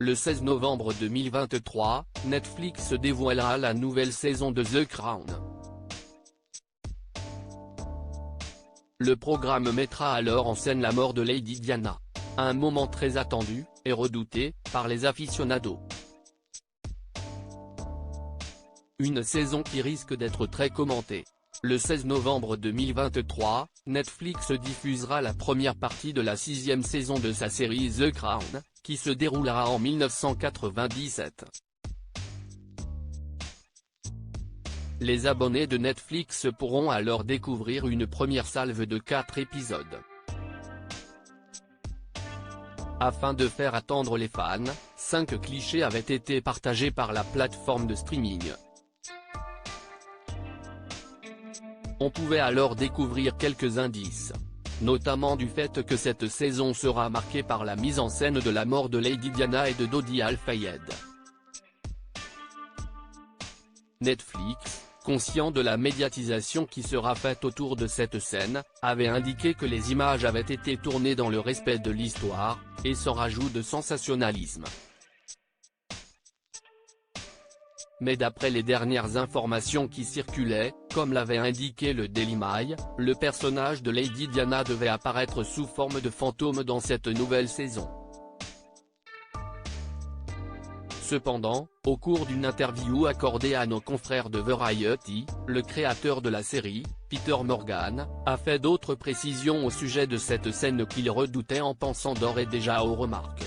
Le 16 novembre 2023, Netflix dévoilera la nouvelle saison de The Crown. Le programme mettra alors en scène la mort de Lady Diana. Un moment très attendu, et redouté, par les aficionados. Une saison qui risque d'être très commentée. Le 16 novembre 2023, Netflix diffusera la première partie de la 6e saison de sa série The Crown, qui se déroulera en 1997. Les abonnés de Netflix pourront alors découvrir une première salve de 4 épisodes. Afin de faire attendre les fans, 5 clichés avaient été partagés par la plateforme de streaming. On pouvait alors découvrir quelques indices. Notamment du fait que cette saison sera marquée par la mise en scène de la mort de Lady Diana et de Dodi Al-Fayed. Netflix, conscient de la médiatisation qui sera faite autour de cette scène, avait indiqué que les images avaient été tournées dans le respect de l'histoire, et sans rajout de sensationnalisme. Mais d'après les dernières informations qui circulaient, comme l'avait indiqué le Daily Mail, le personnage de Lady Diana devait apparaître sous forme de fantôme dans cette nouvelle saison. Cependant, au cours d'une interview accordée à nos confrères de Variety, le créateur de la série, Peter Morgan, a fait d'autres précisions au sujet de cette scène qu'il redoutait en pensant d'ores et déjà aux remarques.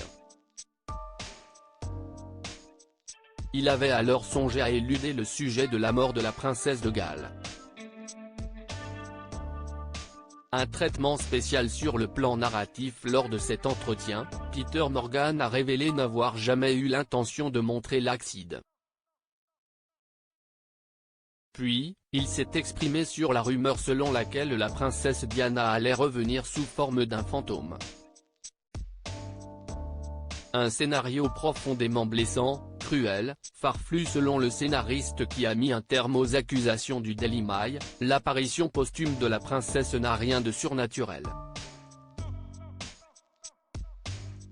Il avait alors songé à éluder le sujet de la mort de la princesse de Galles. Un traitement spécial sur le plan narratif. Lors de cet entretien, Peter Morgan a révélé n'avoir jamais eu l'intention de montrer l'acide. Puis, il s'est exprimé sur la rumeur selon laquelle la princesse Diana allait revenir sous forme d'un fantôme. Un scénario profondément blessant, cruel, farfelu selon le scénariste qui a mis un terme aux accusations du Daily Mail. L'apparition posthume de la princesse n'a rien de surnaturel.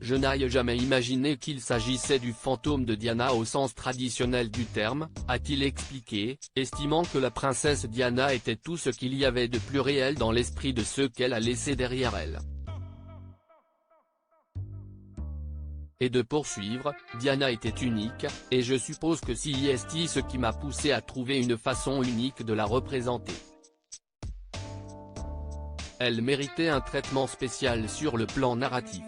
Je n'ai jamais imaginé qu'il s'agissait du fantôme de Diana au sens traditionnel du terme, a-t-il expliqué, estimant que la princesse Diana était tout ce qu'il y avait de plus réel dans l'esprit de ceux qu'elle a laissés derrière elle. Et de poursuivre, Diana était unique, et je suppose que c'est ce qui m'a poussé à trouver une façon unique de la représenter. Elle méritait un traitement spécial sur le plan narratif.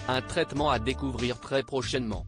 Un traitement à découvrir très prochainement.